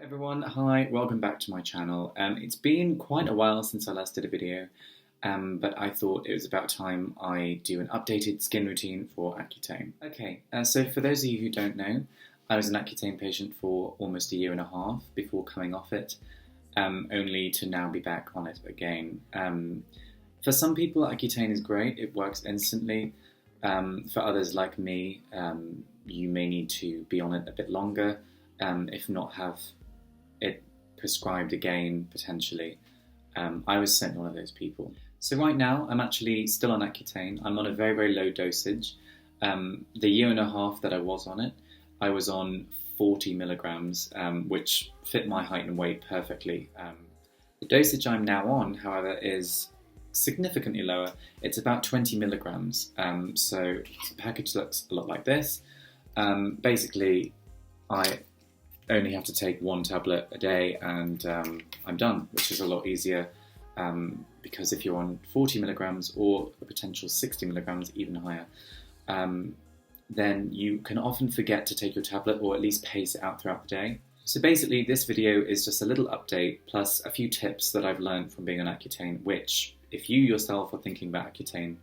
Everyone, hi, welcome back to my channel. It's been quite a while since I last did a video, but I thought it was about time I do an updated skin routine for Accutane. Okay, so for those of you who don't know, I was an Accutane patient for almost a year and a half before coming off it, only to now be back on it again. For some people, Accutane is great, it works instantly. For others like me, you may need to be on it a bit longer, if not have it prescribed again, potentially. I was certainly one of those people. So right now, I'm actually still on Accutane. I'm on a very, very low dosage. The year and a half that I was on it, I was on 40 milligrams, which fit my height and weight perfectly. The dosage I'm now on, however, is significantly lower. It's about 20 milligrams. So the package looks a lot like this. Basically, I only have to take one tablet a day and I'm done, which is a lot easier because if you're on 40 milligrams or a potential 60 milligrams, even higher, then you can often forget to take your tablet or at least pace it out throughout the day. So basically this video is just a little update plus a few tips that I've learned from being on Accutane, which if you yourself are thinking about Accutane,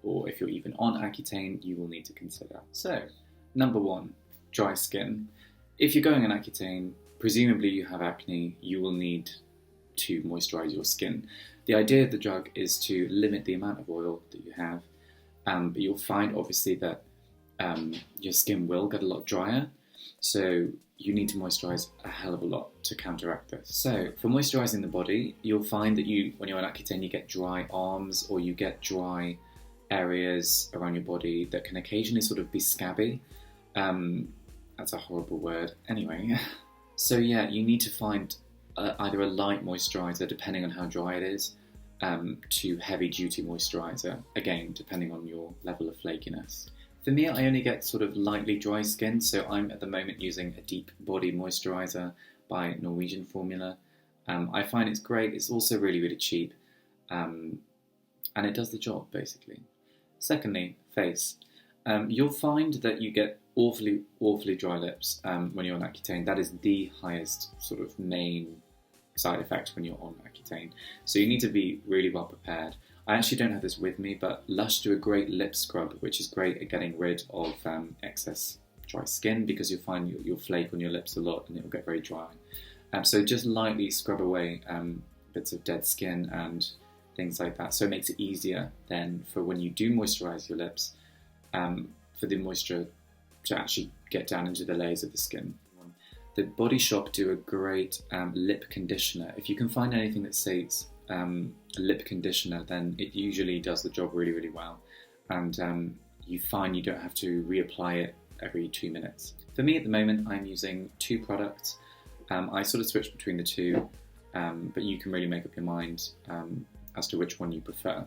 or if you're even on Accutane, you will need to consider. So, number one, dry skin. If you're going on Accutane, presumably you have acne, you will need to moisturize your skin. The idea of the drug is to limit the amount of oil that you have, but you'll find obviously that your skin will get a lot drier, so you need to moisturize a hell of a lot to counteract this. So for moisturizing the body, you'll find that when you're on Accutane, you get dry arms or you get dry areas around your body that can occasionally sort of be scabby. That's a horrible word. Anyway, so yeah, you need to find either a light moisturizer, depending on how dry it is, to heavy duty moisturizer, again, depending on your level of flakiness. For me, I only get sort of lightly dry skin, so I'm at the moment using a deep body moisturizer by Norwegian Formula. I find it's great. It's also really, really cheap, and it does the job, basically. Secondly, face. You'll find that you get awfully dry lips when you're on Accutane. That is the highest sort of main side effect when you're on Accutane. So you need to be really well prepared. I actually don't have this with me, but Lush do a great lip scrub, which is great at getting rid of excess dry skin, because you'll find you'll flake on your lips a lot and it'll get very dry. So just lightly scrub away bits of dead skin and things like that. So it makes it easier then for when you do moisturize your lips, for the moisture to actually get down into the layers of the skin. The Body Shop do a great lip conditioner. If you can find anything that says a lip conditioner, then it usually does the job really, really well. And you find you don't have to reapply it every 2 minutes. For me at the moment, I'm using two products. I sort of switch between the two, but you can really make up your mind as to which one you prefer.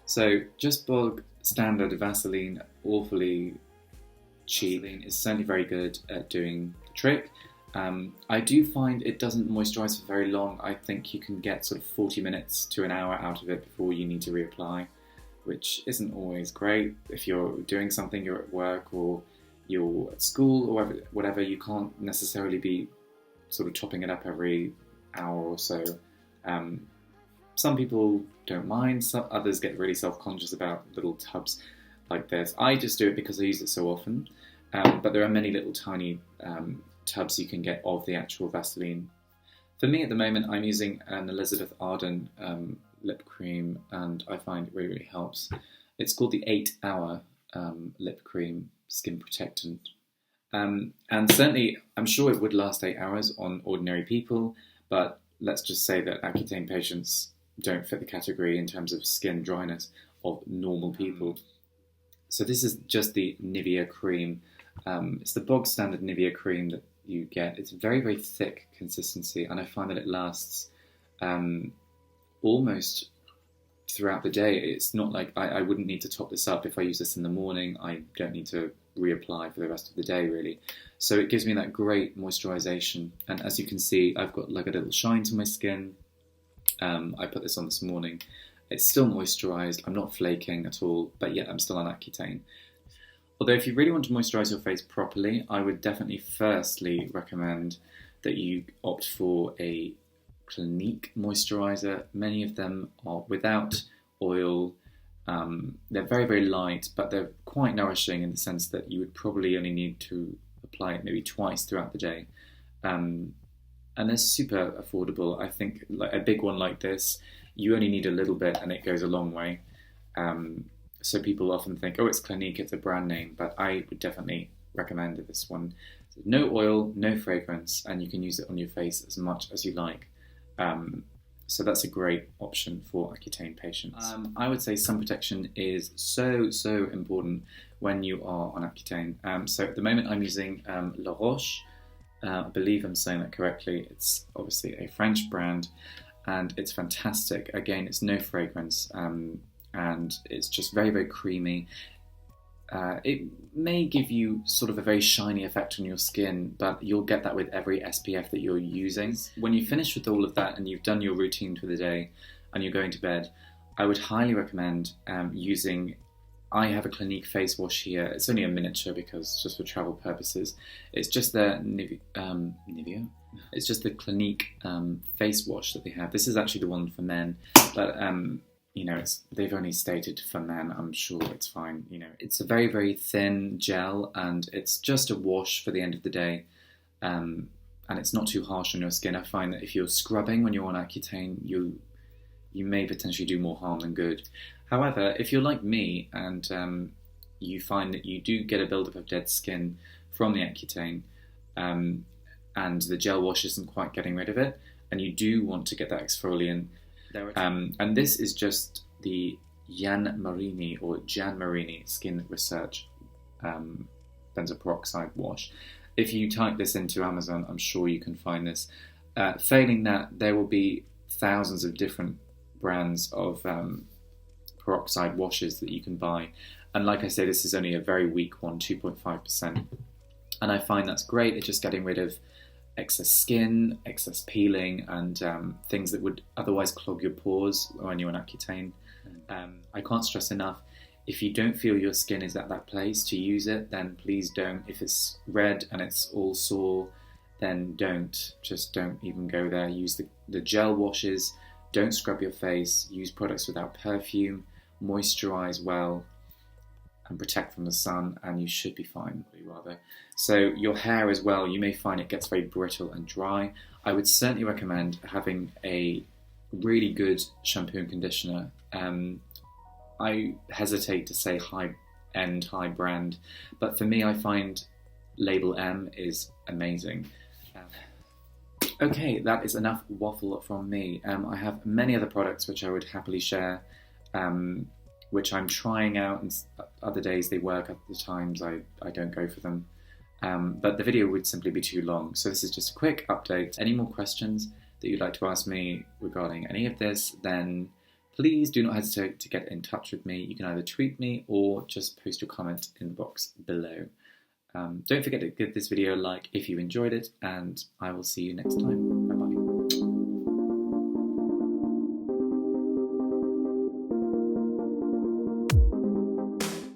So just bog standard Vaseline, awfully cheap. Vaseline is certainly very good at doing the trick. I do find it doesn't moisturize for very long. I think you can get sort of 40 minutes to an hour out of it before you need to reapply, which isn't always great. If you're doing something, you're at work or you're at school or whatever, you can't necessarily be sort of topping it up every hour or so. Some people don't mind, some others get really self-conscious about little tubs like this. I just do it because I use it so often, but there are many little tiny tubs you can get of the actual Vaseline. For me at the moment, I'm using an Elizabeth Arden lip cream, and I find it really, really helps. It's called the 8-hour lip cream skin protectant. And certainly, I'm sure it would last 8 hours on ordinary people, but let's just say that Accutane patients don't fit the category in terms of skin dryness of normal people. So this is just the Nivea cream. It's the bog standard Nivea cream that you get. It's very, very thick consistency, and I find that it lasts almost throughout the day. It's not like I wouldn't need to top this up. If I use this in the morning, I don't need to reapply for the rest of the day, really. So it gives me that great moisturization, and as you can see, I've got like a little shine to my skin. I put this on this morning. It's still moisturized, I'm not flaking at all, but yet I'm still on Accutane. Although if you really want to moisturise your face properly, I would definitely firstly recommend that you opt for a Clinique moisturiser. Many of them are without oil. They're very, very light, but they're quite nourishing in the sense that you would probably only need to apply it maybe twice throughout the day. And they're super affordable. I think like a big one like this, you only need a little bit and it goes a long way. So people often think, oh, it's Clinique, it's a brand name, but I would definitely recommend this one. No oil, no fragrance, and you can use it on your face as much as you like. So that's a great option for Accutane patients. I would say sun protection is so important when you are on Accutane. So at the moment I'm using La Roche. I believe I'm saying that correctly. It's obviously a French brand and it's fantastic. Again, it's no fragrance and it's just very, very creamy. It may give you sort of a very shiny effect on your skin, but you'll get that with every SPF that you're using. When you finish with all of that and you've done your routine for the day and you're going to bed, I would highly recommend using, I have a Clinique face wash here. It's only a miniature because just for travel purposes. It's just the Nivea? It's just the Clinique face wash that they have. This is actually the one for men, but you know, they've only stated for men. I'm sure it's fine. You know, it's a very, very thin gel, and it's just a wash for the end of the day, and it's not too harsh on your skin. I find that if you're scrubbing when you're on Accutane, you may potentially do more harm than good. However, if you're like me and you find that you do get a buildup of dead skin from the Accutane, and the gel wash isn't quite getting rid of it, and you do want to get that exfoliant. And this is just the Jan Marini Skin Research benzoyl peroxide wash. If you type this into Amazon, I'm sure you can find this. Failing that, there will be thousands of different brands of peroxide washes that you can buy. And like I say, this is only a very weak one, 2.5%. And I find that's great at just getting rid of excess skin, excess peeling, and things that would otherwise clog your pores when you're on Accutane. I can't stress enough, if you don't feel your skin is at that place to use it, then please don't. If it's red and it's all sore, then just don't even go there. Use the gel washes, don't scrub your face, use products without perfume, moisturize well, and protect from the sun, and you should be fine, rather. So your hair as well, you may find it gets very brittle and dry. I would certainly recommend having a really good shampoo and conditioner. I hesitate to say high-end, high brand, but for me I find Label M is amazing. Okay, that is enough waffle from me. I have many other products which I would happily share, which I'm trying out, and other days they work, other times I don't go for them. But the video would simply be too long, so this is just a quick update. Any more questions that you'd like to ask me regarding any of this, then please do not hesitate to get in touch with me. You can either tweet me or just post your comment in the box below. Don't forget to give this video a like if you enjoyed it, and I will see you next time. Bye.